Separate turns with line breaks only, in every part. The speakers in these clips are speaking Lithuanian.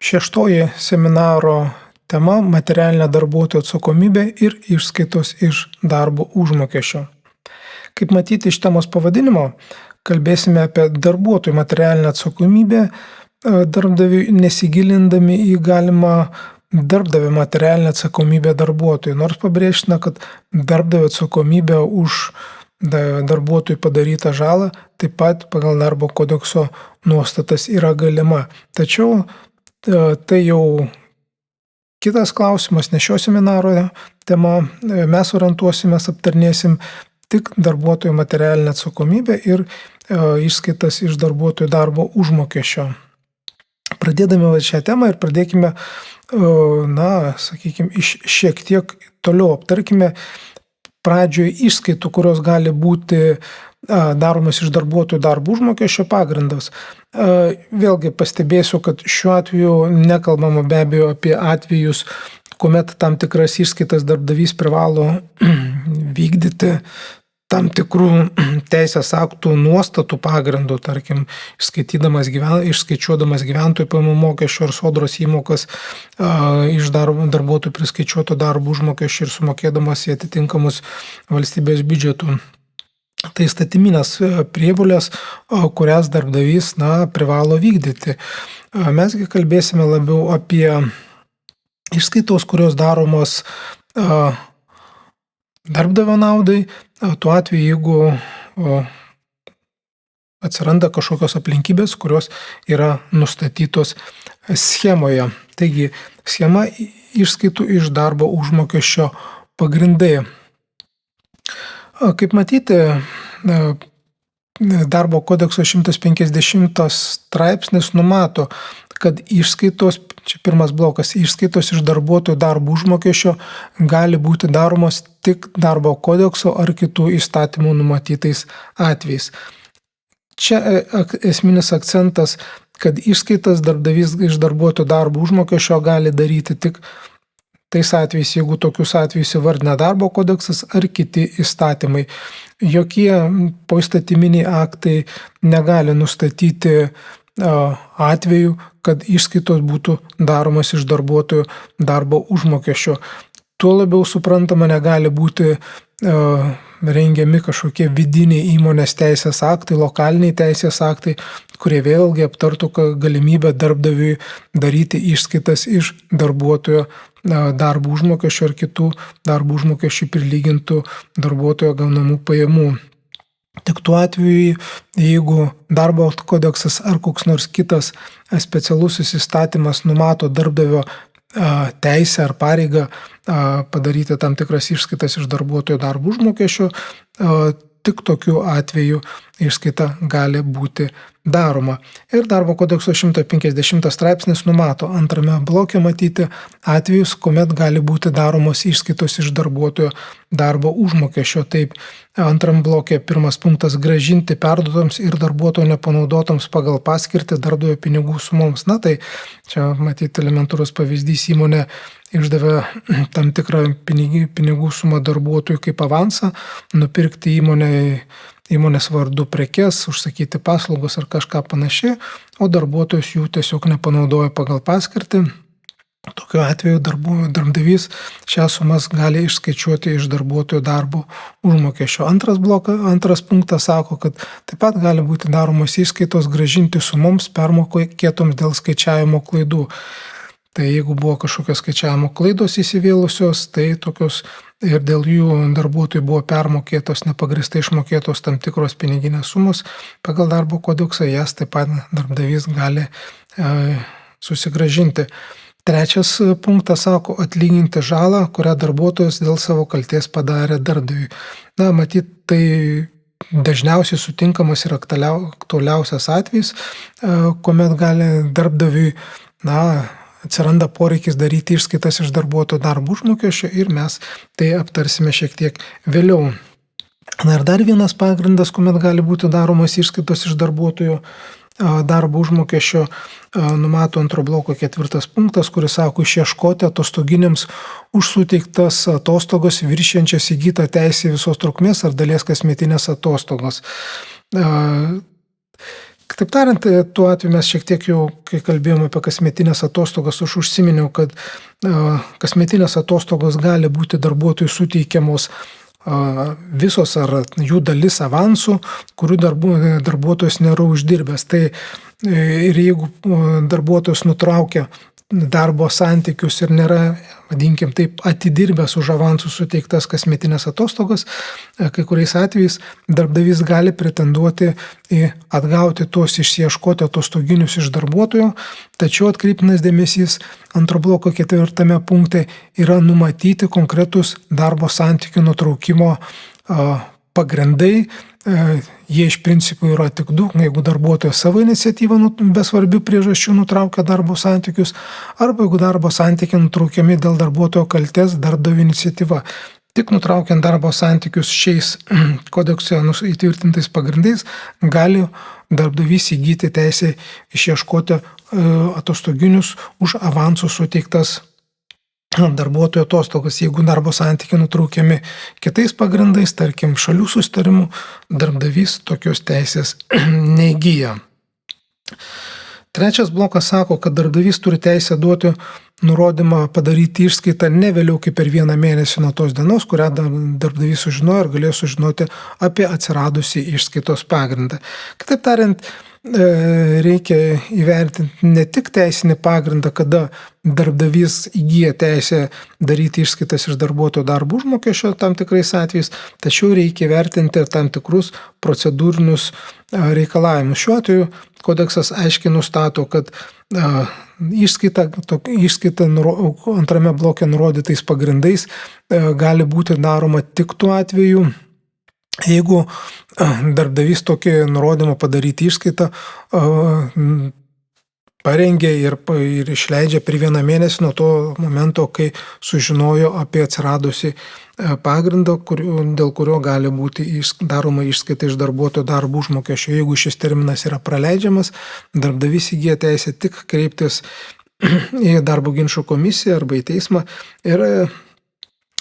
Šeštoji seminaro tema – materialinė darbuotojo atsakomybė ir išskaitos iš darbo užmokesčio. Kaip matyti iš temos pavadinimo, kalbėsime apie darbuotojų materialinę atsakomybę darbdaviui, nesigilindami į galimą darbdavio materialinę atsakomybę darbuotojui. Nors pabrėžtina, kad darbdavio atsakomybė už darbuotojų padarytą žalą taip pat pagal darbo kodekso nuostatas yra galima. Tačiau tai jau kitas klausimas, ne šio seminaro tema. Mes orientuosimės, aptarnėsim tik darbuotojų materialinę atsakomybę ir išskaitas iš darbuotojų darbo užmokesčio. Pradėdami šią temą ir pradėkime, šiek tiek toliau aptarkime pradžioje išskaitų, kurios gali būti daromas iš darbuotojų darbo užmokesčio pagrindas. Vėlgi pastebėsiu, kad šiuo atveju nekalbama be abejo apie atvejus, kuomet tam tikras išskaitas darbdavys privalo vykdyti tam tikrų teisės aktų nuostatų pagrindų, tarkim, išskaičiuodamas gyventojų pajamų mokesčio ar sodros įmokas iš darbuotojų priskaičiuoto darbo užmokesčio ir sumokėdamas į atitinkamus valstybės biudžetų. Tai įstatyminės prievolės, kurias darbdavys privalo vykdyti. Mesgi kalbėsime labiau apie išskaitos, kurios daromos darbdavio naudai, tuo atveju, jeigu atsiranda kažkokios aplinkybės, kurios yra nustatytos schemoje. Taigi, schema išskaitų iš darbo užmokesčio pagrindai. Kaip matyti, darbo kodekso 150 straipsnis numato, kad išskaitos, čia pirmas blokas, išskaitos iš darbuotojų darbo užmokesčio gali būti daromos tik darbo kodekso ar kitų įstatymų numatytais atvejais. Čia esminis akcentas, kad išskaitas darbdavys iš darbuotojų darbo užmokesčio gali daryti tik tais atvejais, jeigu tokius atvejus įvardina darbo kodeksas ar kiti įstatymai. Jokie poįstatyminiai aktai negali nustatyti atveju, kad išskaitos būtų daromas iš darbuotojų darbo užmokesčio. Tuo labiau suprantama, negali būti rengiami kažkokie vidiniai įmonės teisės aktai, lokaliniai teisės aktai, kurie vėlgi aptartų galimybę darbdaviui daryti išskaitas iš darbuotojo darbo užmokesčio ar kitų darbo užmokesčių prilygintų darbuotojo gaunamų pajamų. Tik tuo atveju, jeigu darbo kodeksas ar koks nors kitas specialusis įstatymas numato darbdavio teisę ar pareigą padaryti tam tikras išskaitas iš darbuotojo darbo užmokesčio, tik tokiu atveju išskaita gali būti daroma. Ir darbo kodekso 150 straipsnis numato antrame bloke matyti atvejus, kuomet gali būti daromos išskaitos iš darbuotojo darbo užmokesčio. Taip, antram bloke pirmas punktas – grąžinti perduotams ir darbuotojo nepanaudotams pagal paskirtį darbdavio pinigų sumoms. Tai čia matyti elementarus pavyzdys, įmonė išdavė tam tikrą pinigų sumą darbuotojui kaip avansą, nupirkti įmonės vardu prekes, užsakyti paslaugos ar kažką panašiai, o darbuotojas jų tiesiog nepanaudoja pagal paskirtį. Tokiu atveju darbdavys šias sumas gali išskaičiuoti iš darbuotojų darbo užmokesčio. Antras punktas sako, kad taip pat gali būti daromos išskaitos grąžinti sumoms permokėtoms dėl skaičiavimo klaidų. Tai jeigu buvo kažkokios skaičiavimo klaidos įsivėlusios, tai tokios ir dėl jų darbuotojų buvo permokėtos, nepagristai išmokėtos tam tikros piniginės sumos, pagal darbo kodeksą jas taip pat darbdavys gali susigrąžinti. Trečias punktas sako atlyginti žalą, kurią darbuotojas dėl savo kaltės padarė darbdaviui. Matyt, tai dažniausiai sutinkamas ir aktualiausias atvejis, kuomet gali darbdaviui atsiranda poreikis daryti išskaitas iš darbuotojo darbo užmokesčio ir mes tai aptarsime šiek tiek vėliau. Ir dar vienas pagrindas, kuomet gali būti daromas išskaitos iš darbuotojo darbo užmokesčio, numato antro bloko 4 punktas, kuris sako išieškoti atostoginiams už suteiktas atostogos viršijančias įgytą teisę visos trukmės ar dalies kasmetinės atostogos. Kitaip tariant, tuo atveju mes šiek tiek jau, kai kalbėjome apie kasmetinės atostogas, aš užsiminiau, kad kasmetinės atostogos gali būti darbuotojui suteikiamos visos ar jų dalis avansų, kurių darbuotojas nėra uždirbęs. Tai ir jeigu darbuotojas nutraukia darbo santykius ir nėra, vadinkim taip, atidirbęs už avansų suteiktas kasmetinės atostogas, kai kuriais atvejais darbdavys gali pretenduoti į atgauti tuos išsiieškoti atostoginius iš darbuotojo, tačiau atkreiptinas dėmesys antro bloko 4 punkte yra numatyti konkretus darbo santykių nutraukimo pagrindai. Jie iš principo yra tik du, jeigu darbuotojas savo iniciatyvą be svarbių priežasčių nutraukia darbo santykius, arba jeigu darbo santykiai nutraukiami dėl darbuotojo kaltės darbdavio iniciatyva. Tik nutraukiant darbo santykius šiais kodekse įtvirtintais pagrindais gali darbdavys įgyti teisę išieškoti atostoginius už avansų suteiktas darbuotojo atostogas. Jeigu darbo santykiai nutraukiami kitais pagrindais, tarkim šalių susitarimų, darbdavys tokios teisės neįgyja. Trečias blokas sako, kad darbdavys turi teisę duoti nurodymą padaryti išskaitą ne vėliau kaip per 1 mėnesį nuo tos dienos, kurią darbdavys sužinojo ir galėjo sužinoti apie atsiradusį išskaitos pagrindą. Kitaip tariant, reikia įvertinti ne tik teisinį pagrindą, kada darbdavys įgyja teisę daryti išskaitas iš darbuotojo darbo užmokesčio tam tikrais atvejais, tačiau reikia įvertinti tam tikrus procedūrinius reikalavimus. Šiuo atveju kodeksas aiškiai nustato, kad išskaita antrame bloke nurodytais pagrindais gali būti daroma tik tuo atveju, jeigu darbdavys tokį nurodymą padaryti išskaitą parengė ir išleidžia per 1 mėnesį nuo to momento, kai sužinojo apie atsiradusi pagrindą, dėl kurio gali būti daroma išskaita iš darbuotojo darbo užmokesčio. Jeigu šis terminas yra praleidžiamas, darbdavys įgyja teisę tik kreiptis į darbo ginčų komisiją arba į teismą ir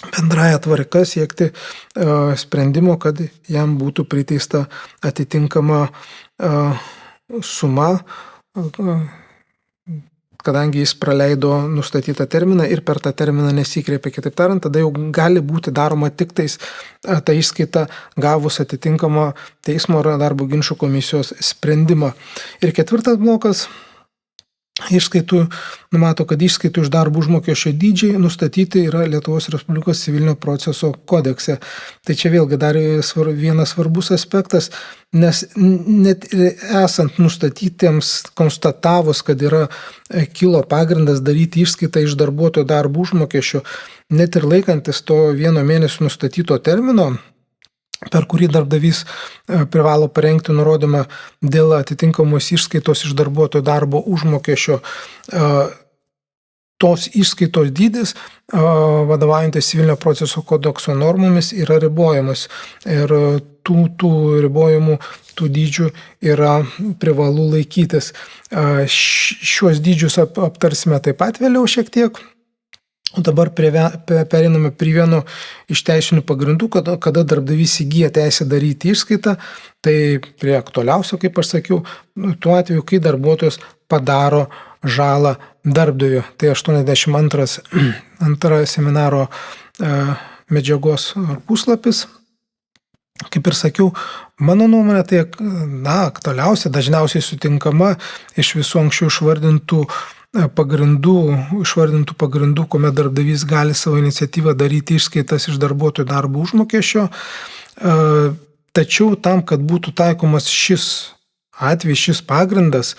bendraja tvarka siekti sprendimo, kad jam būtų priteista atitinkama suma, kadangi jis praleido nustatytą terminą ir per tą terminą nesikreipė. Kitaip tariant, tada jau gali būti daroma tik tais ta išskaita gavus atitinkamą teismo ar darbo ginčų komisijos sprendimą. Ir 4 blokas išskaitų numato, kad išskaitų iš darbo užmokesčio dydžiai nustatyti yra Lietuvos Respublikos civilinio proceso kodekse. Tai čia vėlgi dar vienas svarbus aspektas, nes net esant nustatytiems, konstatavus, kad kilo pagrindas daryti išskaitą iš darbuotojo darbo užmokesčio, net ir laikantis to 1 mėnesio nustatyto termino, per kurį darbdavys privalo parengti nurodymą dėl atitinkamos išskaitos iš darbuotojo darbo užmokesčio, tos išskaitos dydis, vadovaujantis civilinio proceso kodekso normomis, yra ribojamas. Ir tų ribojimų, tų dydžių yra privalu laikytis. Šiuos dydžius aptarsime taip pat vėliau šiek tiek. O dabar pereiname prie vieno iš teisinių pagrindų, kada darbdavys įgyja teisę daryti išskaitą. Tai prie aktualiausio, kaip aš sakiau, tuo atveju, kai darbuotojas padaro žalą darbdaviui. Tai 82 seminaro medžiagos puslapis. Kaip ir sakiau, mano nuomonė, tai aktualiausia, dažniausiai sutinkama iš visų anksčiau išvardintų pagrindų, kuomet darbdavys gali savo iniciatyvą daryti išskaitas iš darbuotojų darbo užmokesčio. Tačiau tam, kad būtų taikomas šis atvejis, šis pagrindas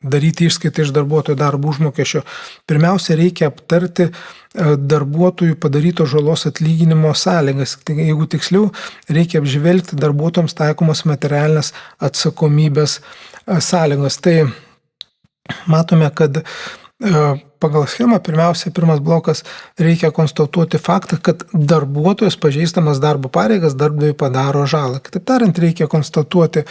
daryti išskaitą iš darbuotojų darbo užmokesčio, pirmiausia reikia aptarti darbuotojų padaryto žalos atlyginimo sąlygas. Jeigu tiksliau, reikia apžvelgti darbuotojams taikomos materialinės atsakomybės sąlygas. Tai matome, kad pagal schemą pirmiausia, pirmas blokas reikia konstatuoti faktą, kad darbuotojas pažeistamas darbo pareigas darbdaviui padaro žalą. Kitaip tariant, reikia konstatuoti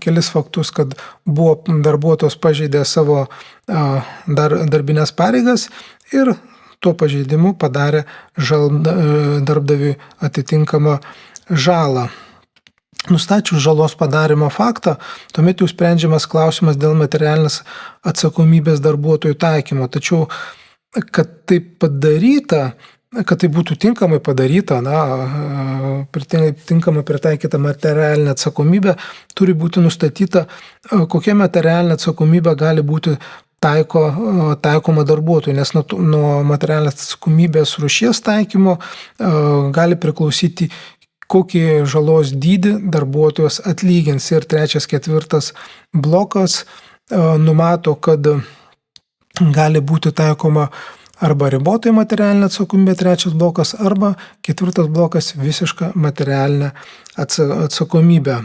kelis faktus, kad buvo darbuotojas pažeidė savo darbinės pareigas ir tuo pažeidimu padarė darbdaviui atitinkamą žalą. Nustačius žalos padarymo faktą, tuomet jau sprendžiamas klausimas dėl materialinės atsakomybės darbuotojų taikymo. Tačiau, kad tai padaryta, kad tai būtų tinkamai padaryta, tinkamai pritaikyta materialinė atsakomybė, turi būti nustatyta, kokia materialinė atsakomybė gali būti taikoma darbuotojui, nes nuo materialinės atsakomybės rūšies taikymo gali priklausyti, kokį žalos dydį darbuotojas atlygins. Ir 3, 4 blokas numato, kad gali būti taikoma arba ribotai materialinė atsakomybė, 3 blokas, arba 4 blokas visiška materialinė atsakomybė.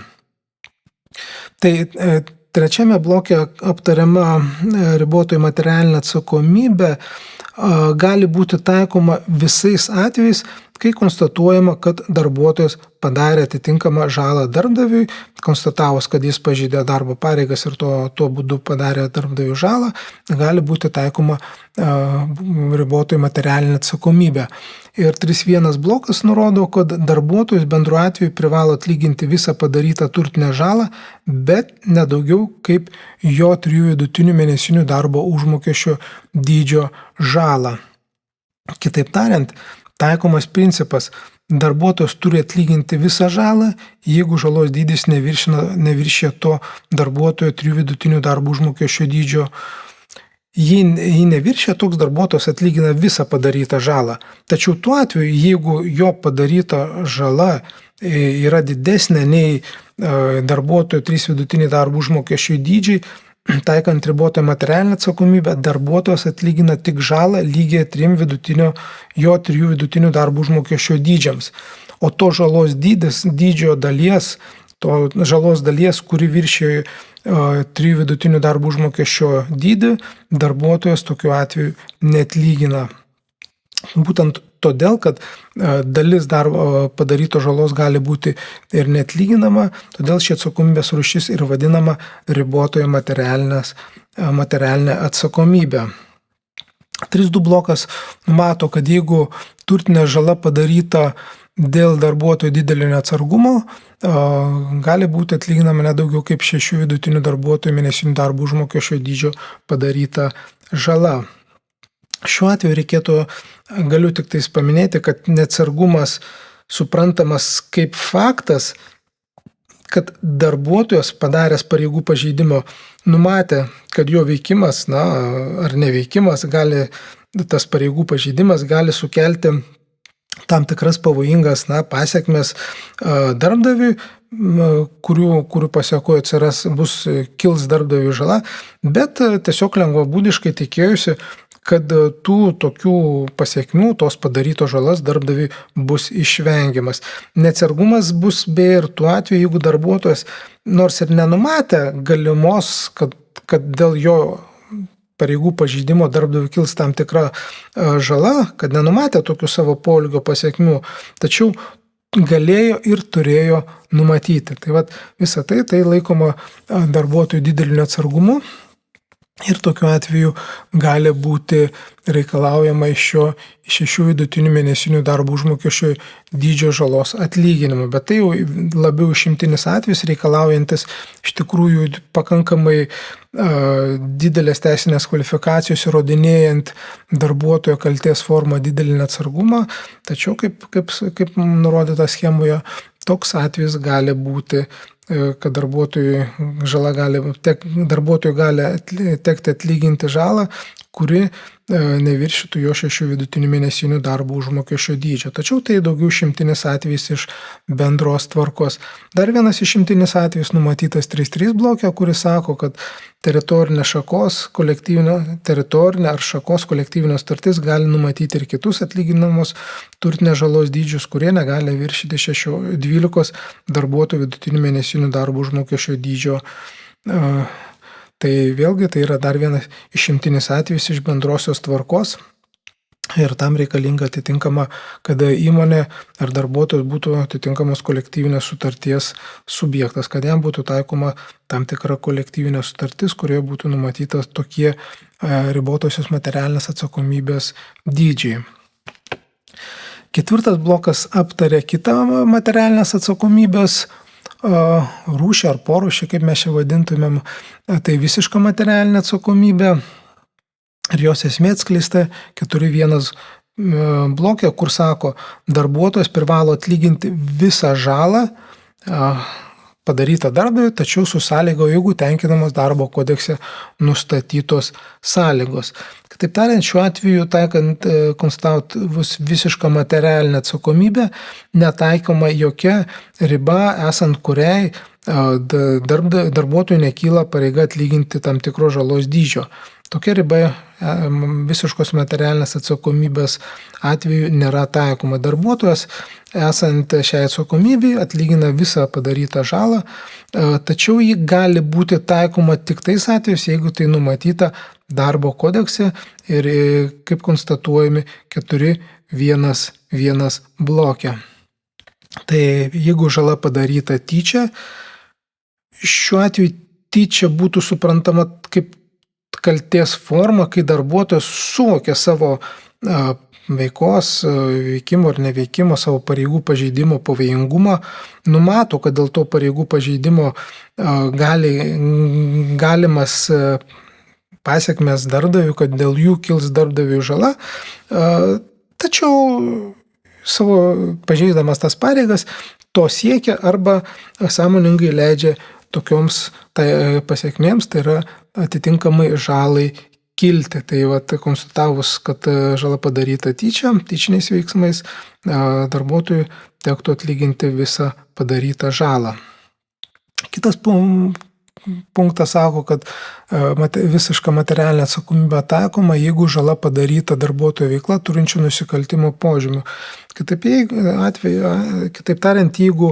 Tai 3 bloke aptariama ribotai materialinė atsakomybė gali būti taikoma visais atvejais, kai konstatuojama, kad darbuotojas padarė atitinkamą žalą darbdaviui, konstatavus, kad jis pažeidė darbo pareigas ir tuo būdu padarė darbdaviui žalą, gali būti taikoma ribotai materialinė atsakomybė. Ir 3.1 blokas nurodo, kad darbuotojas bendru atveju privalo atlyginti visą padarytą turtinę žalą, bet nedaugiau kaip jo 3 vidutinių mėnesinių darbo užmokesčio dydžio žalą. Kitaip tariant, taikomas principas: darbuotojas turi atlyginti visą žalą, jeigu žalos dydis neviršija to darbuotojo 3 vidutinių darbo užmokesčio dydžio. Jei neviršia, toks darbuotojas atlygina visą padarytą žalą. Tačiau tuo atveju, jeigu jo padaryta žala yra didesnė nei darbuotojo 3 vidutiniai darbo užmokesčio dydžiai, taikant ribotą materialinę atsakomybę, darbuotojas atlygina tik žalą lygiai 3 vidutinių darbo užmokesčio dydžiams. O to žalos dydžio dalies, to žalos dalies, kuri viršija 3 vidutinių darbo užmokesčio dydį, darbuotojas tokiu atveju neatlygina. Būtent todėl, kad dalis darbo padaryto žalos gali būti ir neatlyginama, todėl ši atsakomybės rūšis ir vadinama ribotoji materialinė atsakomybė. 3.2 blokas numato, kad jeigu turtinė žala padaryta dėl darbuotojų didelio neatsargumo, gali būti atlyginama nedaugiau kaip 6 vidutinių darbuotojų mėnesinių darbo užmokesčio dydžio padaryta žala. Šiuo atveju galiu tik tais paminėti, kad neatsargumas suprantamas kaip faktas, kad darbuotojas padaręs pareigų pažeidimo numatė, kad jo veikimas, ar neveikimas, tas pareigų pažeidimas gali sukelti tam tikras pavojingas pasekmes darbdaviui, kurių pasekoje kils darbdaviui žala, bet tiesiog lengvabūdiškai tikėjusi, kad tų tokių pasekmių, tos padarytos žalas darbdaviui bus išvengiamas. Neatsargumas bus beje ir tuo atveju, jeigu darbuotojas nors ir nenumatė galimos, kad dėl jo pareigų pažeidimo darbdaviui kils tam tikra žala, kad nenumatė tokių savo poelgio pasekmių, tačiau galėjo ir turėjo numatyti. Tai visa tai laikoma darbuotojų dideliu neatsargumu. Ir tokiu atveju gali būti reikalaujama iš jo 6 vidutinių mėnesinių darbo užmokesčio dydžio žalos atlyginimo. Bet tai jau labiau išimtinis atvejis, reikalaujantis iš tikrųjų pakankamai didelės teisinės kvalifikacijos, įrodinėjant darbuotojo kaltės formą didelį neatsargumą. Tačiau, kaip nurodyta schemoje, toks atvejis gali būti, kad darbuotojui gali tekti atlyginti žalą, kuri neviršytų jo 6 vidutinių mėnesinių darbo užmokesčio dydžio. Tačiau tai daugiau išimtinis atvejis iš bendros tvarkos. Dar vienas išimtinis atvejis numatytas 3.3 bloke, kuris sako, kad teritorinė ar šakos kolektyvinė sutartis gali numatyti ir kitus atlyginamos turtinės žalos dydžius, kurie negali viršyti 12 darbuotojų vidutinių mėnesinių darbo užmokesčio dydžio. Tai vėlgi tai yra dar vienas išimtinis atvejis iš bendrosios tvarkos ir tam reikalinga atitinkama, kada įmonė ar darbuotojas būtų atitinkamos kolektyvinės sutarties subjektas, kad jam būtų taikoma tam tikra kolektyvinė sutartis, kurioje būtų numatytas tokie ribotosios materialinės atsakomybės dydžiai. 4. blokas aptarė kitą materialinės atsakomybės rūšį ar porūšį, kaip mes čia vadintumėm, tai visiška materialinė atsakomybė. Ir jos esmė atskleista 4.1 bloke, kur sako, darbuotojas privalo atlyginti visą žalą padarytą darbdaviui, tačiau su sąlygo, jeigu tenkinamos darbo kodekse nustatytos sąlygos. Kitaip tariant, šiuo atveju taikant konstatavus visišką materialinę atsakomybę, netaikoma jokia riba, esant kuriai darbuotojui nekyla pareiga atlyginti tam tikro žalos dydžio. Tokia riba visiškos materialinės atsakomybės atveju nėra taikoma. Darbuotojas, esant šiai atsakomybei, atlygina visą padarytą žalą, tačiau ji gali būti taikoma tik tais atvejais, jeigu tai numatyta darbo kodekse ir kaip konstatuojami 4.1 bloke. Tai jeigu žala padaryta tyčia, šiuo atveju tyčia būtų suprantama kaip kaltės forma, kai darbuotojas suvokia savo veikos, veikimo ar neveikimo, savo pareigų pažeidimo pavojingumą, numato, kad dėl to pareigų pažeidimo galimas pasiekmes darbdaviui, kad dėl jų kils darbdaviui žala, tačiau savo pažeidamas tas pareigas to siekia arba sąmoningai leidžia tokioms pasiekmėms, tai yra atitinkamai žalai kilti. Tai konstatavus, kad žala padaryta tyčiniais veiksmais, darbuotojui tektų atlyginti visą padarytą žalą. Kitas punktas sako, kad visiška materialinė atsakomybė taikoma, jeigu žala padaryta darbuotojo veikla turinčių nusikaltimo požymių. Kitaip tariant, jeigu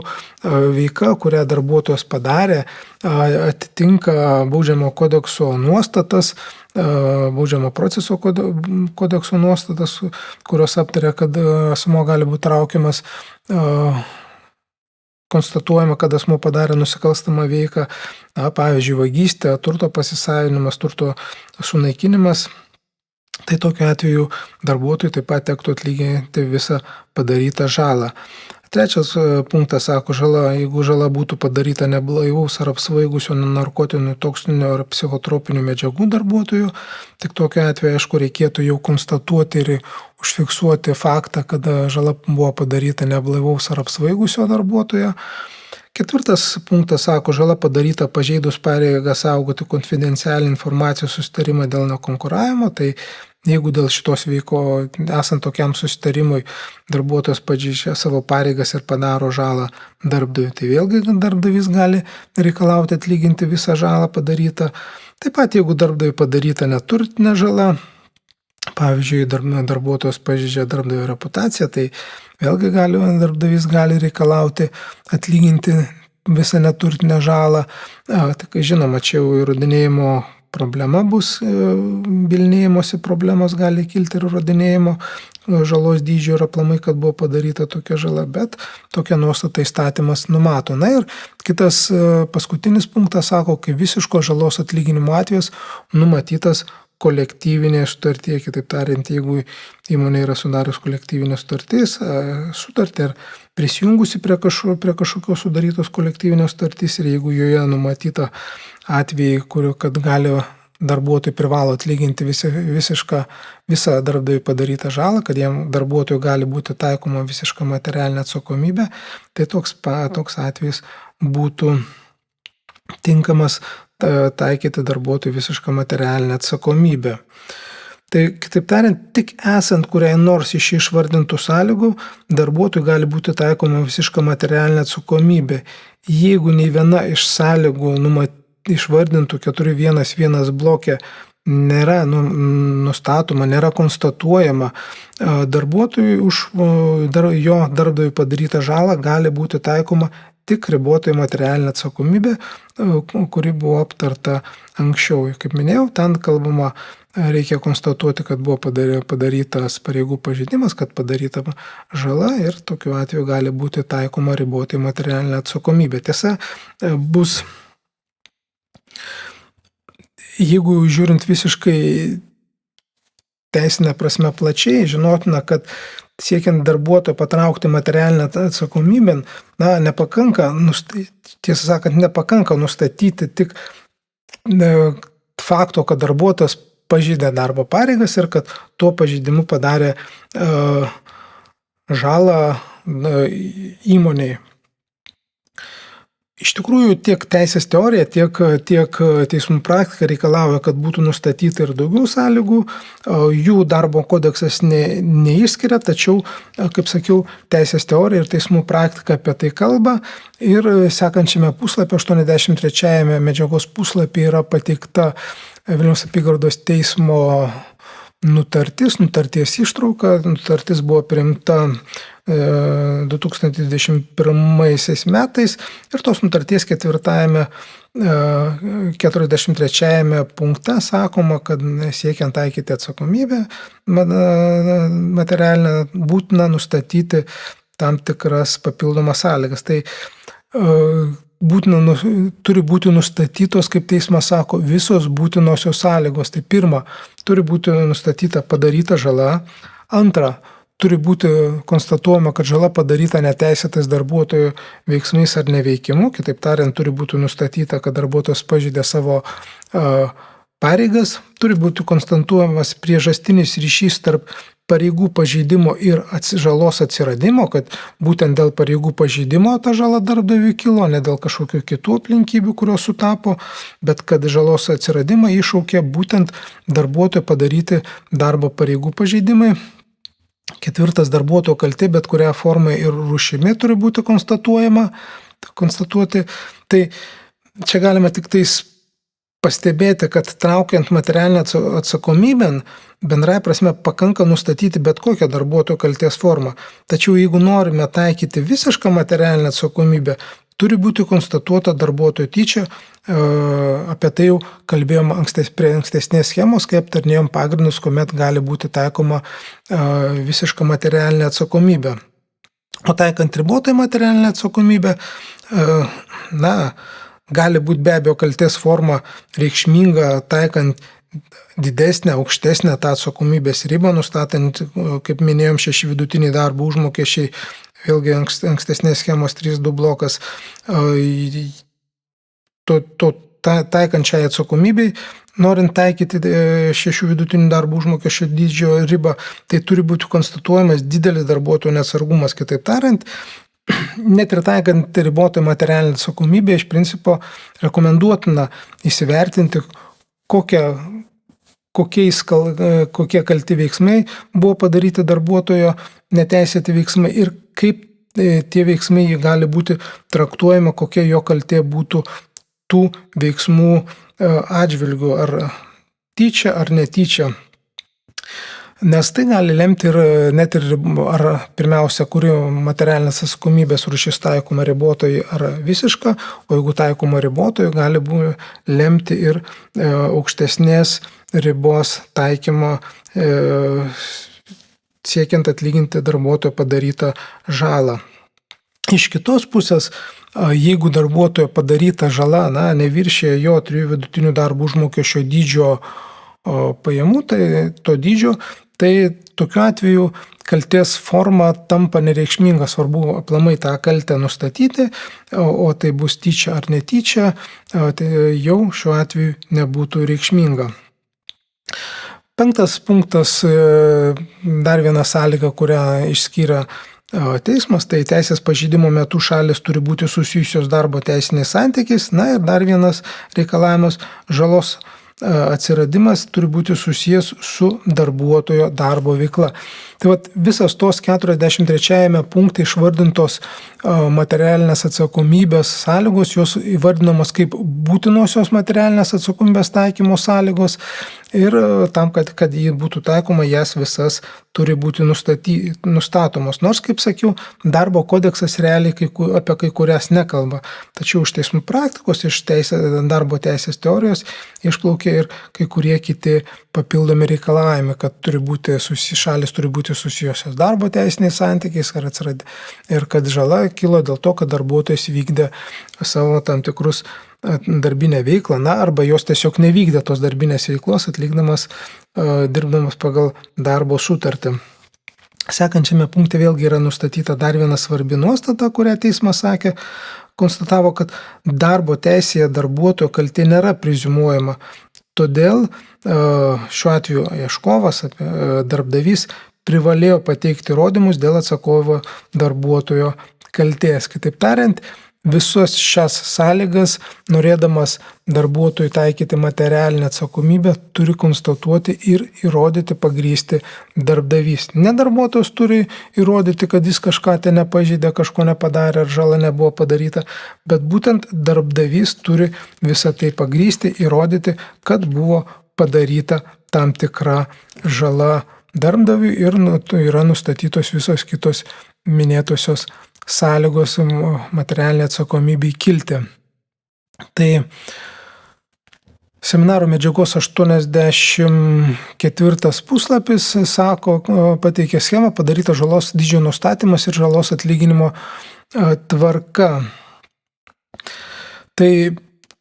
veika, kurią darbuotojas padarė, atitinka baudžiamo kodekso nuostatas, baudžiamo proceso kodekso nuostatas, kurios aptaria, kad asmuo gali būti traukiamas, konstatuojama, kad asmuo padarė nusikalstamą veiką, pavyzdžiui, vagystė, turto pasisavinimas, turto sunaikinimas, tai tokiu atveju darbuotojui taip pat tektų atlyginti visą padarytą žalą. Trečias punktas sako, jeigu žala būtų padaryta neblaivaus ar apsvaigusio narkotinių, toksinių ar psichotropinių medžiagų darbuotojų, tik tokiu atveju, aišku, reikėtų jau konstatuoti ir užfiksuoti faktą, kad žala buvo padaryta neblaivaus ar apsvaigusio darbuotojo. Ketvirtas punktas sako, žala padaryta pažeidus pareigą saugoti konfidencialią informacijos susitarimą dėl nekonkuravimo, tai jeigu dėl šitos veiko, esant tokiam susitarimui, darbuotojas pažeidžia savo pareigas ir padaro žalą darbdaviui, tai vėlgi darbdavys gali reikalauti atlyginti visą žalą padarytą. Taip pat, jeigu darbdaviui padaryta neturtinė žala, pavyzdžiui, darbuotojas pažeidžia darbdavio reputaciją, tai vėlgi darbdavys gali reikalauti atlyginti visą neturtinę žalą. Tik žinoma, čia jau įrodinėjimo problema bus, bylinėjimosi problemos gali kilti ir įrodinėjimo žalos dydžio ir aplamai, kad buvo padaryta tokia žala, bet tokia nuostata įstatymas numato. Na ir kitas paskutinis punktas sako, kai visiško žalos atlyginimo atvejas numatytas kolektyvinėje sutartyje, kitaip tariant, jeigu įmonė yra sudarius kolektyvinę sutartį ar prisijungusi prie kažkokios sudarytos kolektyvinės sutartys ir jeigu joje numatyta atvejai, kad gali darbuotojai privalo atlyginti visą darbdaviui padarytą žalą, kad jam darbuotojui gali būti taikoma visiška materialinė atsakomybė, tai toks atvejis būtų tinkamas taikyti darbuotojui visišką materialinę atsakomybę. Tai kitaip tariant, tik esant kuriai nors iš išvardintų sąlygų, darbuotojui gali būti taikoma visiška materialinė atsakomybė. Jeigu nei viena iš sąlygų išvardintų 4.1 bloke nėra nustatoma, nėra konstatuojama, darbuotojui už jo darbdaviui padarytą žalą gali būti taikoma tik ribotai materialinė atsakomybė, kuri buvo aptarta anksčiau. Kaip minėjau, ten kalbama, reikia konstatuoti, kad buvo padarytas pareigų pažeidimas, kad padaryta žala ir tokiu atveju gali būti taikoma ribotai materialinė atsakomybė. Tiesa, bus, jeigu žiūrint visiškai teisinę prasme plačiai, žinotina, kad siekiant darbuotoją patraukti materialinę atsakomybę, nepakanka, tiesą sakant, nepakanka nustatyti tik fakto, kad darbuotojas pažeidė darbo pareigas ir kad tuo pažeidimu padarė žalą įmonei. Iš tikrųjų, tiek teisės teorija, tiek teismų praktika reikalauja, kad būtų nustatyta ir daugiau sąlygų. Jų darbo kodeksas neišskiria, tačiau, kaip sakiau, teisės teorija ir teismų praktika apie tai kalba. Ir sekančiame puslapyje, 83 medžiagos puslapyje yra pateikta Vilniaus apygardos teismo nutarties ištrauka. Nutartis buvo priimta 2021 metais ir tos nutarties 43 punkte sakoma, kad siekiant taikyti atsakomybę materialinę būtina nustatyti tam tikras papildomas sąlygas. Tai turi būti nustatytos, kaip teismas sako, visos būtinosios sąlygos. Tai pirma, turi būti nustatyta padaryta žala. Antra, turi būti konstatuojama, kad žala padaryta neteisėtais darbuotojų veiksmais ar neveikimu. Kitaip tariant, turi būti nustatyta, kad darbuotojas pažeidė savo pareigas. Turi būti konstatuojamas priežastinis ryšys tarp pareigų pažeidimo ir žalos atsiradimo, kad būtent dėl pareigų pažeidimo ta žala darbdaviui kilo, ne dėl kažkokių kitų aplinkybių, kurios sutapo, bet kad žalos atsiradimą iššaukė būtent darbuotojo padaryti darbo pareigų pažeidimai. Ketvirtas, darbuotojo kaltė bet kurią formą ir rūšimi turi būti konstatuoti. Tai čia galime tik tais pastebėti, kad traukiant materialinę atsakomybę, bendrai prasme pakanka nustatyti bet kokią darbuotojo kaltės formą. Tačiau jeigu norime taikyti visišką materialinę atsakomybę, turi būti konstatuota darbuotojo tyčia. Apie tai jau kalbėjom prie ankstesnės schemos, kai aptarnėjom pagrindus, kuomet gali būti taikoma visiška materialinė atsakomybė. O taikant ribotai materialinę atsakomybę, gali būti be abejo kaltės forma reikšminga, taikant didesnę, aukštesnę tą atsakomybės ribą, nustatant, kaip minėjom, 6 vidutiniai darbo užmokesčiai, vėlgi ankstesnės schemos 3.2 blokas, taikant šiai atsakomybei, norint taikyti 6 vidutinių darbo užmokesčio dydžio ribą, tai turi būti konstatuojamas didelis darbuotojų neatsargumas. Kitaip tariant, net ir taikant ribotą materialinę atsakomybę, iš principo rekomenduotina įsivertinti, kokie kalti veiksmai buvo padaryti darbuotojo neteisėti veiksmai ir kaip tie veiksmai gali būti traktuojama, kokia jo kaltė būtų tų veiksmų atžvilgių, ar tyčia ar netyčia. Nes tai gali lemti ar pirmiausia, kuri materialinės atsakomybės rūšis taikoma ribotojai ar visiška, o jeigu taikoma ribotojai, gali lemti ir aukštesnės ribos taikymo siekiant atlyginti darbuotojo padarytą žalą. Iš kitos pusės, jeigu darbuotojo padaryta žala neviršė jo 3 vidutinių darbo užmokesčio dydžio pajamų, tai tokiu atveju kaltės forma tampa nereikšminga, svarbu aplamai tą kaltę nustatyti, o tai bus tyčia ar netyčia, tai jau šiuo atveju nebūtų reikšminga. 5. punktas, dar viena sąlyga, kurią išskyrė teismas, tai teisės pažeidimo metu šalis turi būti susijusios darbo teisiniais santykiais. Ir dar vienas reikalavimas, žalos atsiradimas turi būti susijęs su darbuotojo darbo veikla. Tai visas tos 43 punktai išvardintos materialinės atsakomybės sąlygos, jos įvardinamos kaip būtinosios materialinės atsakomybės taikymo sąlygos ir tam, kad jį būtų taikoma, jas visas turi būti nustatomos. Nors, kaip sakiau, darbo kodeksas realiai apie kai kurias nekalba. Tačiau iš teismų praktikos, iš darbo teisės teorijos išplaukia ir kai kurie kiti papildomi reikalavimai, kad šalis turi būti susijusios darbo teisiniais santykiais ir kad žala kilo dėl to, kad darbuotojas vykdė savo tam tikrus darbinę veiklą, arba jos tiesiog nevykdė tos darbinės veiklos, dirbdamas pagal darbo sutartį. Sekančiame punkte vėlgi yra nustatyta dar viena svarbi nuostata, kurią teismas konstatavo, kad darbo teisėje darbuotojo kaltė nėra preziumuojama. Todėl šiuo atveju ieškovas, darbdavys privalėjo pateikti įrodymus dėl atsakovo darbuotojo kaltės. Kitaip tariant, visas šias sąlygas, norėdamas darbuotojui taikyti materialinę atsakomybę, turi konstatuoti ir įrodyti, pagrįsti darbdavys. Ne darbuotojas turi įrodyti, kad jis kažką nepažeidė, kažko nepadarė ar žala nebuvo padaryta, bet būtent darbdavys turi visą tai pagrįsti, įrodyti, kad buvo padaryta tam tikra žala darbdaviui ir yra nustatytos visos kitos minėtosios sąlygos materialinė atsakomybei kilti. Tai seminaro medžiagos 84 puslapis pateikia schemą padaryta žalos dydžio nustatymas ir žalos atlyginimo tvarka. Tai,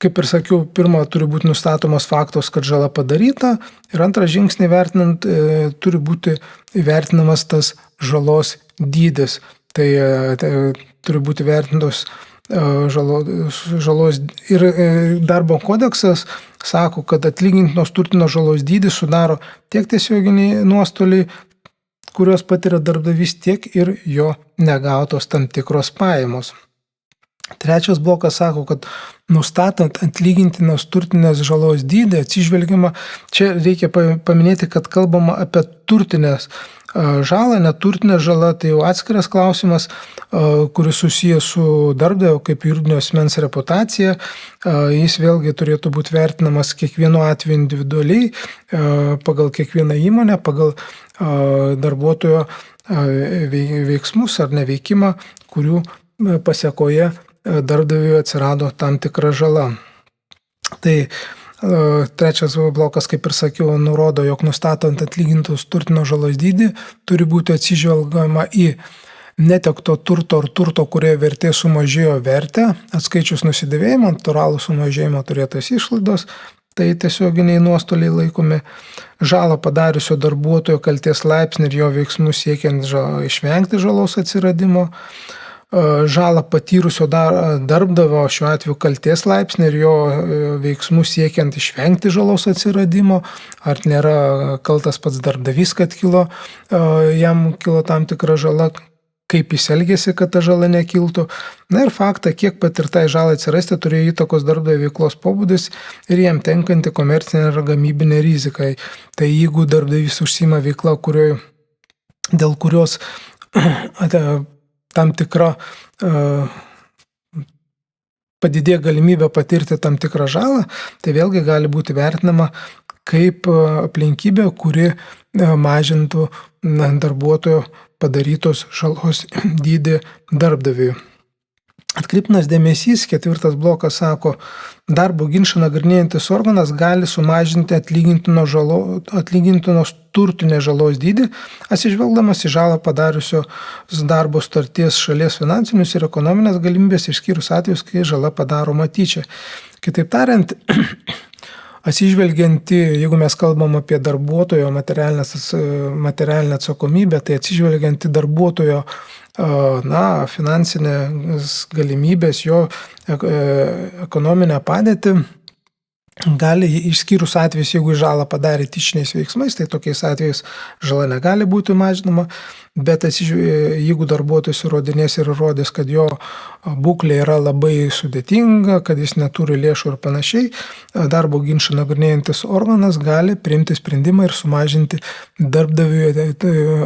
kaip ir sakiau, pirma turi būti nustatomas faktas, kad žala padaryta, ir antrą žingsnį vertinant turi būti įvertinamas tas žalos dydis. Tai turi būti vertintos žalos ir darbo kodeksas sako, kad atlygintinos turtinės žalos dydis sudaro tiek tiesioginiai nuostoliai, kuriuos patiria darbdavys, tiek ir jo negautos tam tikros pajamos. Trečias blokas sako, kad nustatant atlygintinos turtinės žalos dydį atsižvelgiama, čia reikia paminėti, kad kalbama apie turtinės žalą, neturtinė žala, tai jau atskiras klausimas, kuris susijęs su darbdavio kaip juridinio asmens reputacija. Jis vėlgi turėtų būti vertinamas kiekvienu atveju individualiai, pagal kiekvieną įmonę, pagal darbuotojo veiksmus ar neveikimą, kurių pasiekoje darbdaviui atsirado tam tikra žala. Tai trečias blokas, kaip ir sakiau, nurodo, jog nustatant atlygintos turtinės žalos dydį turi būti atsižvelgiama į netekto turto ar turto, kurio vertė sumažėjo vertę, atskaičius nusidėvėjimą, natūralų sumažėjimo turėtas išlaidos, tai tiesioginiai nuostoliai laikomi, žalą padariusio darbuotojo kaltės laipsnį ir jo veiksmus siekiant išvengti žalos atsiradimo, žalą patyrusio darbdavio, šiuo atveju kaltės laipsnį ir jo veiksmus siekiant išvengti žalos atsiradimo, ar nėra kaltas pats darbdavys, kad jam kilo tam tikra žala, kaip jis elgėsi, kad ta žala nekiltų. Na ir faktą, kiek patirtai žalai atsirasti turėjo įtakos darbdavio veiklos pobūdis ir jam tenkanti komercinė ar gamybinė rizika. Tai jeigu darbdavys užsiima veikla, dėl kurios tam tikra padidėja galimybė patirti tam tikrą žalą, tai vėlgi gali būti vertinama kaip aplinkybė, kuri mažintų darbuotojo padarytos žalos dydį darbdaviui. Atkreiptinas dėmesys, ketvirtas blokas sako, darbo ginčą nagrinėjantis organas gali sumažinti atlygintinos turtinės žalos dydį, atsižvelgdamas į žalą padariusios darbo sutarties šalies finansinius ir ekonominės galimybės, išskyrus atvejus, kai žala padaroma tyčia. Kitaip tariant, atsižvelgiant, jeigu mes kalbam apie darbuotojo materialinę atsakomybę, tai atsižvelgiant į darbuotojo finansinės galimybės, jo ekonominę padėtį, gali, išskyrus atvejus, jeigu žalą padarė tyčiniais veiksmais, tai tokiais atvejais žala negali būti mažinama, bet jeigu darbuotojas įrodinės ir įrodys, kad jo būklė yra labai sudėtinga, kad jis neturi lėšų ir panašiai, darbo ginčą nagrinėjantis organas gali priimti sprendimą ir sumažinti darbdaviui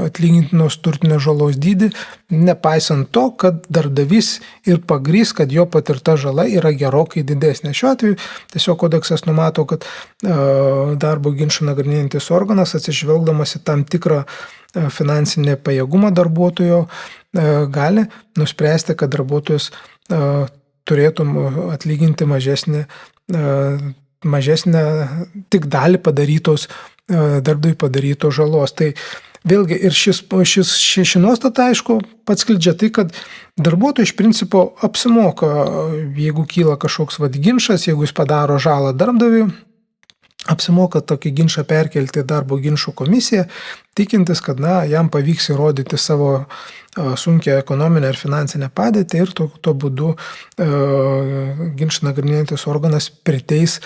atlygintinos turtinės žalos dydį, nepaisant to, kad darbdavys ir pagrįs, kad jo patirta žala yra gerokai didesnė. Šiuo atveju tiesiog kodeksas numato, kad darbo ginčą nagrinėjantis organas, atsižvelgdamas į tam tikrą finansinį pajėgumą darbuotojo, gali nuspręsti, kad darbuotojas turėtų atlyginti mažesnę tik dalį darbdaviui padarytos žalos. Tai vėlgi ir ši nuostata, aišku, pats skleidžia tai, kad darbuotojui iš principo apsimoka, jeigu kyla kažkoks ginčas, jeigu jis padaro žalą darbdaviui, apsimoka tokį ginčą perkelti darbo ginčų komisiją tikintis, kad jam pavyks įrodyti savo sunkią ekonominę ir finansinę padėtį ir tuo būdu ginčą nagrinėjantis organas priteis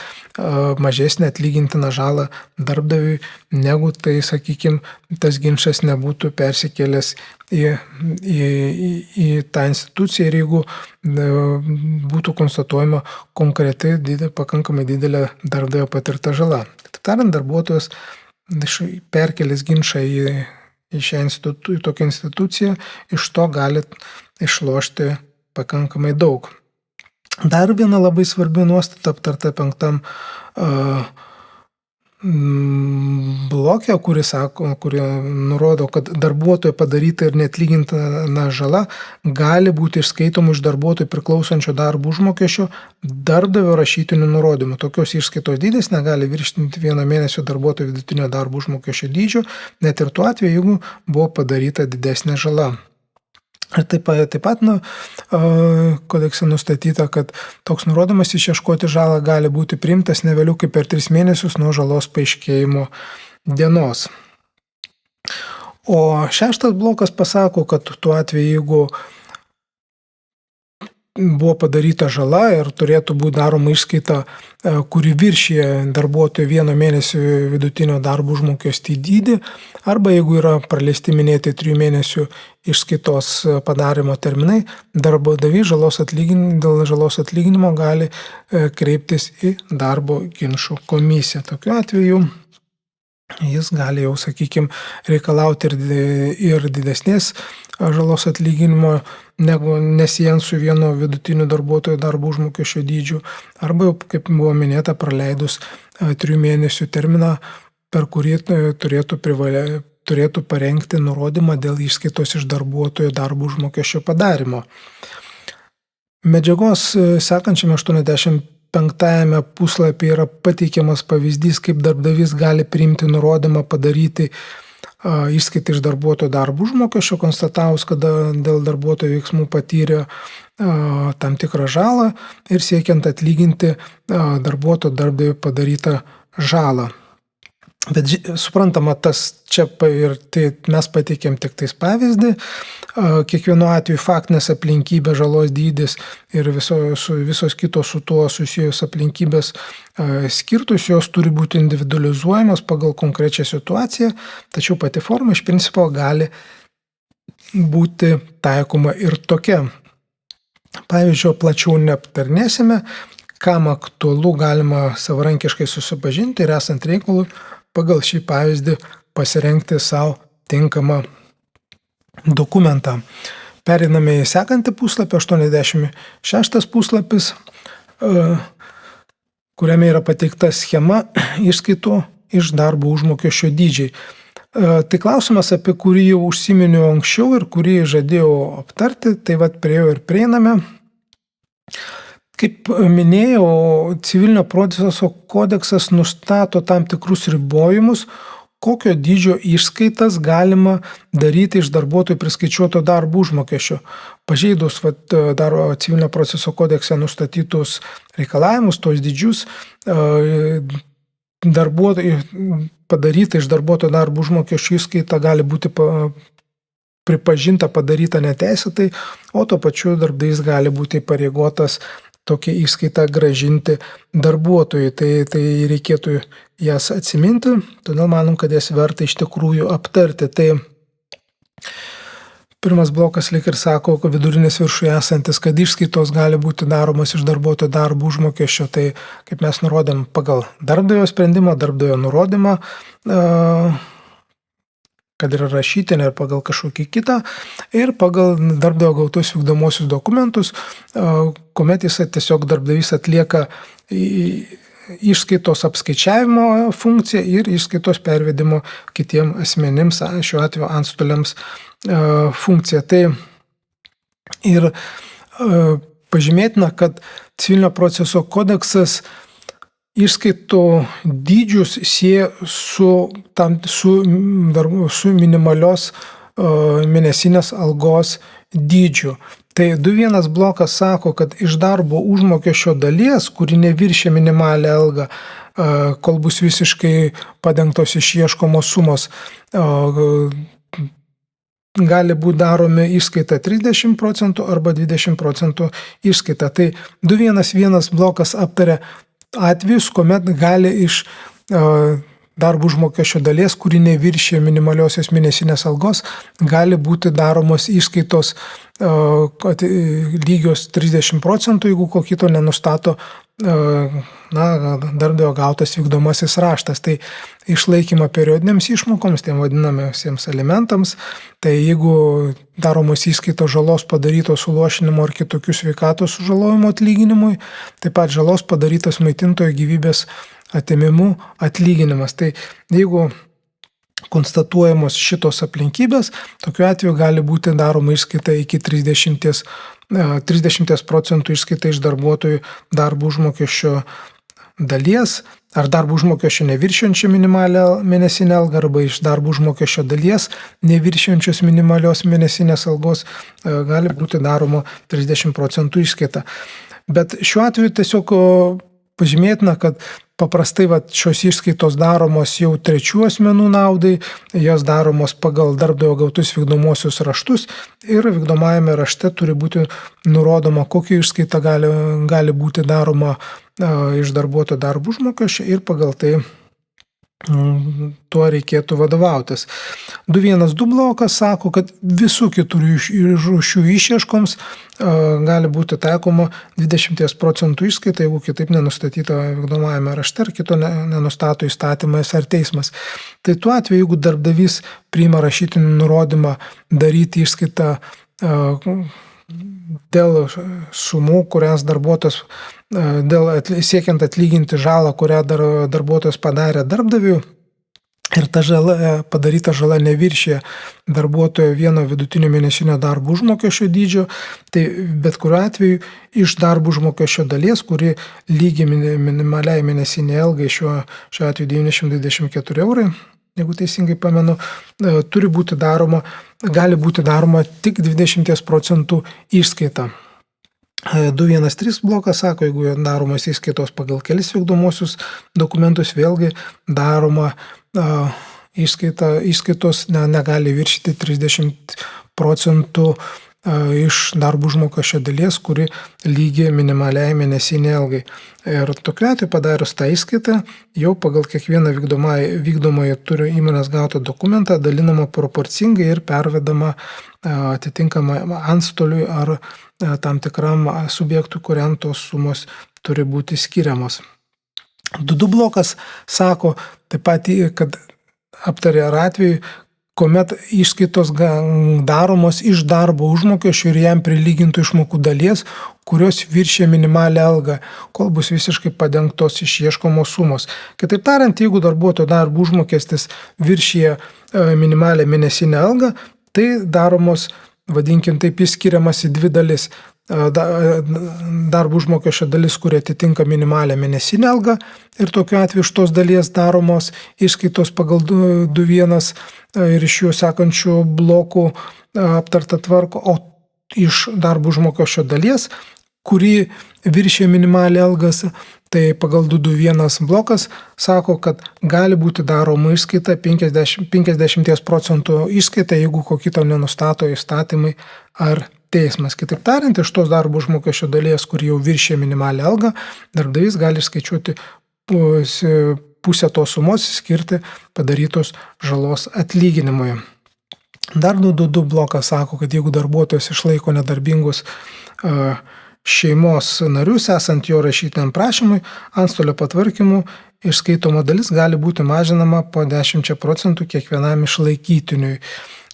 mažesnę atlygintiną žalą darbdaviui, negu tai, sakykime, tas ginčas nebūtų persikėlęs į tą instituciją ir jeigu būtų konstatuojama konkreti pakankamai didelė darbdavio patirta žala. Taip tariant, darbuotojas perkelęs ginčą į tokią instituciją, iš to gali išlošti pakankamai daug. Dar viena labai svarbi nuostata aptarta 5 bloke, kuri nurodo, kad darbuotojo padaryta ir neatlygintina žala gali būti išskaitoma iš darbuotojų priklausančio darbo užmokesčio darbdavio rašytinių nurodymų. Tokios išskaitos dydis negali viršyti 1 mėnesio darbuotojo vidutinio darbo užmokesčio dydžio, net ir tuo atveju, jeigu buvo padaryta didesnė žala. Ir taip pat kodekse nustatyta, kad toks nurodymas išieškoti žalą gali būti priimtas ne vėliau kaip per 3 mėnesius nuo žalos paaiškėjimo dienos. O 6 blokas pasako, kad tuo atveju, jeigu buvo padaryta žala ir turėtų būti daroma išskaita, kuri viršyje darbuotojo 1 mėnesio vidutinio darbo užmokestį dydį, arba jeigu yra praleisti minėti 3 mėnesių išskaitos padarymo terminai, darbdavys dėl žalos atlyginimo gali kreiptis į darbo ginčų komisiją. Tokiu atveju jis gali jau, sakykime, reikalauti ir didesnės žalos atlyginimo, negu nesijant su vieno vidutiniu darbuotojo darbo užmokesčio dydžiu, arba jau, kaip buvo minėta, praleidus 3 mėnesių terminą, per kurį turėtų parengti nurodymą dėl išskaitos iš darbuotojo darbo užmokesčio padarymo. Medžiagos sekančiame 85 puslapyje yra pateikiamas pavyzdys, kaip darbdavys gali priimti nurodymą padaryti išskaitą iš darbuotojo darbo užmokesčio, konstatavus, kad dėl darbuotojo veiksmų patyrė tam tikrą žalą ir siekiant atlyginti darbuotojo darbdaviui padarytą žalą. Bet suprantama, mes pateikėm tik tais pavyzdį, kiekvienu atveju faktinės aplinkybės, žalos dydis ir visos kitos su tuo susijus aplinkybės skirtus, jos turi būti individualizuojamos pagal konkrečią situaciją, tačiau pati forma iš principo gali būti taikoma ir tokia. Pavyzdžiui, plačiau neaptarnėsime, kam aktualu galima savarankiškai susipažinti ir esant reikalui pagal šį pavyzdį pasirengti savo tinkamą dokumentą. Pereiname į sekantį puslapį, 86 puslapis, kuriame yra pateikta schema išskaitų iš darbo užmokesčio dydžiai. Tai klausimas, apie kurį jau užsiminiau anksčiau ir kurį žadėjau aptarti, tai prie jo ir prieiname. Kaip minėjau, civilinio proceso kodeksas nustato tam tikrus ribojimus, kokio dydžio išskaitas galima daryti iš darbuotojų priskaičiuoto darbo užmokesčio. Pažeidus civilinio proceso kodekse nustatytus reikalavimus, tos dydžius, padaryta iš darbuotojo darbo užmokesčio išskaita gali būti pripažinta padaryta neteisėtai, o tuo pačiu darbdavys gali būti įpareigotas tokią išskaitą gražinti darbuotojui. Tai reikėtų jas atsiminti, todėl manom, kad jas verta iš tikrųjų aptarti. Tai pirmas blokas lyg ir sako, kad vidurinis viršuje esantis, kad išskaitos gali būti daromas iš darbuotojo darbo užmokesčio. Tai kaip mes nurodėm pagal darbdavio sprendimą, darbdavio nurodymą, kad yra rašytinė ir pagal kažkokį kitą, ir pagal darbdavio gautus vykdomosius dokumentus, kuomet jis tiesiog darbdavys atlieka išskaitos apskaičiavimo funkciją ir išskaitos pervedimo kitiem asmenims, šiuo atveju antstoliams funkciją. Tai ir pažymėtina, kad civilinio proceso kodeksas išskaitų dydžius sieja su minimalios mėnesinės algos dydžiu. Tai 2.1 blokas sako, kad iš darbo užmokesčio dalies, kuri neviršia minimalią algą, kol bus visiškai padengtos išieškomos sumos. Gali būti daromi išskaita 30% arba 20% išskaita. Tai 2.1.1 blokas aptaria atvejus, kuomet gali iš darbo užmokesčio dalies, kuri neviršė minimaliosios mėnesinės algos, gali būti daromos išskaitos lygios 30%, jeigu ko kito nenustato darbdavio gautas vykdomasis raštas. Tai išlaikymą periodinėms išmokoms, tiem vadinamiesiems alimentams, tai jeigu daromos įskaitos žalos padarytos suluošinimo ar kitokių sveikatos sužalojimo atlyginimui, taip pat žalos padarytos maitintojo gyvybės atėmimų atlyginimas. Tai jeigu konstatuojamos šitos aplinkybės, tokiu atveju gali būti daroma išskaita iki 30% išskaita iš darbuotojų darbo užmokesčio dalies ar darbo užmokesčio neviršiančio minimalią mėnesinę algą arba iš darbo užmokesčio dalies neviršiančios minimalios mėnesinės algos gali būti daroma 30% išskaita. Bet šiuo atveju tiesiog pažymėtina, kad paprastai šios išskaitos daromos jau trečių asmenų naudai, jos daromos pagal darbdavio gautus vykdomosius raštus ir vykdomajame rašte turi būti nurodoma, kokia išskaita gali būti daroma iš darbuotojo darbo užmokesčio ir pagal tai tuo reikėtų vadovautis. 2.1.2 blokas sako, kad visų kitų rūšių išieškoms gali būti taikoma 20% išskaita, jeigu kitaip nenustatyta vykdomajame rašte ar kito nenustato įstatymas ar teismas. Tai tuo atveju, jeigu darbdavys priima rašytinį nurodymą daryti išskaitą dėl sumų, kurias darbuotojas siekiant atlyginti žalą, kurią darbuotojas padarė darbdaviui ir ta padaryta žala neviršė darbuotojo vieno vidutinio mėnesinio darbo užmokesčio dydžio, tai bet kuriuo atveju iš darbo užmokesčio dalies, kuri lygi minimaliai mėnesiniai algai, šiuo atveju 924 eurai, jeigu teisingai pamenu, gali būti daroma tik 20% išskaita. 2.1.3 blokas sako, jeigu daromos įskaitos pagal kelis vykdomosius dokumentus, vėlgi daroma įskaitos negali viršyti 30% iš darbo užmokesčio dalies, kuri lygi minimaliai mėnesiniai algai. Ir tokiu atveju padarius tą įskaitą, jau pagal kiekvieną vykdomąjį turi įmonės gautą dokumentą dalinama proporcingai ir pervedama atitinkamai antstoliui ar tam tikram subjektui, kuriam tos sumos turi būti skiriamos. 2.2 blokas sako taip pat, kad aptarė ar atveju, kuomet išskaitos daromos iš darbo užmokesčio ir jam prilygintų išmokų dalies, kurios viršė minimalią algą, kol bus visiškai padengtos išieškomos sumos. Kitaip tariant, jeigu darbuotojo darbo užmokestis viršyje minimalią mėnesinę algą, tai daromos, vadinkim taip, skiriamas į dvi dalis. Darbo užmokesčio dalis, kurie atitinka minimalią mėnesinę algą ir tokiu atveju iš tos dalies daromos išskaitos pagal 2.1 ir iš jų sekančių blokų aptarta tvarka, o iš darbo užmokesčio dalies, kuri viršė minimalią algas, tai pagal 2.2.1 blokas sako, kad gali būti daroma išskaita 50% išskaita, jeigu ko kito nenustato įstatymai ar teismas. Kitaip tariant, iš tos darbo užmokesčio dalies, kur jau viršė minimalią algą, darbdavys gali skaičiuoti pusę tos sumos skirti padarytos žalos atlyginimui. Dar 2.2 blokas sako, kad jeigu darbuotojas išlaiko nedarbingus šeimos narius, esant jo rašytiniam prašymui, antstolio patvarkymu išskaitoma dalis gali būti mažinama po 10% kiekvienam išlaikytiniui.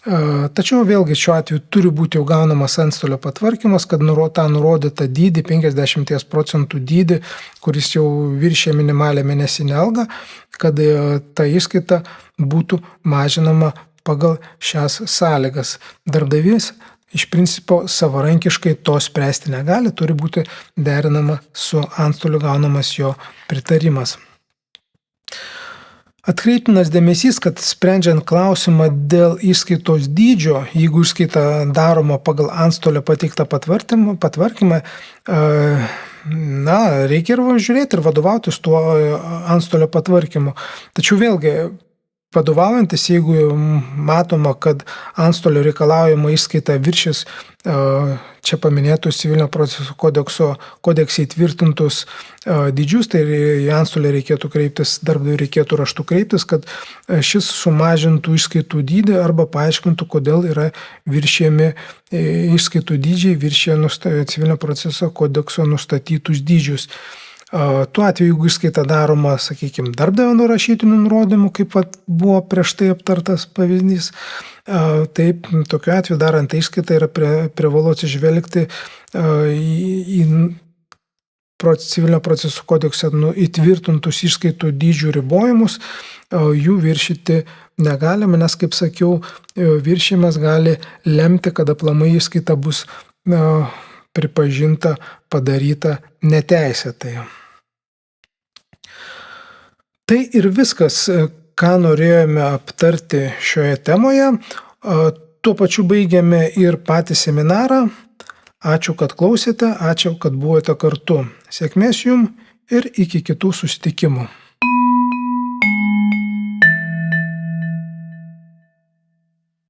Tačiau vėlgi šiuo atveju turi būti jau gaunamas antstolio patvarkymas, kad tą nurodytą dydį, 50% dydį, kuris jau viršė minimalią mėnesinę algą, kad ta išskaita būtų mažinama pagal šias sąlygas. Darbdavys iš principo savarankiškai to spręsti negali, turi būti derinama su antstoliu gaunamas jo pritarimas. Atkreiptinas dėmesys, kad sprendžiant klausimą dėl išskaitos dydžio, jeigu išskaita daroma pagal antstolio pateiktą patvarkymą, reikia ir žiūrėti ir vadovautis tuo antstolio patvarkymu. Tačiau vėlgi, vadovaujantis, jeigu matoma, kad antstolio reikalaujama išskaita viršys čia paminėtus civilinio proceso kodekse įtvirtintus dydžius, tai į antstolį reikėtų kreiptis, darbdaviui reikėtų raštu kreiptis, kad šis sumažintų išskaitų dydį arba paaiškintų, kodėl yra viršėjami išskaitų dydžiai, viršėję civilinio proceso kodekso nustatytus dydžius. Tuo atveju, jeigu išskaita daroma, sakykime, darbdavio nurašytinių nurodymų, kaip buvo prieš tai aptartas pavyzdys, taip, tokiu atveju darant išskaitą yra privalu atsižvelgti į civilinio proceso kodekse įtvirtintus išskaitų dydžių ribojimus, jų viršyti negalime, nes, kaip sakiau, viršijimas gali lemti, kad aplamai išskaita bus pripažinta padaryta neteisėtai. Tai ir viskas, ką norėjome aptarti šioje temoje. Tuo pačiu baigėme ir patį seminarą. Ačiū, kad klausėte, ačiū, kad buvote kartu. Sėkmės jums ir iki kitų susitikimų.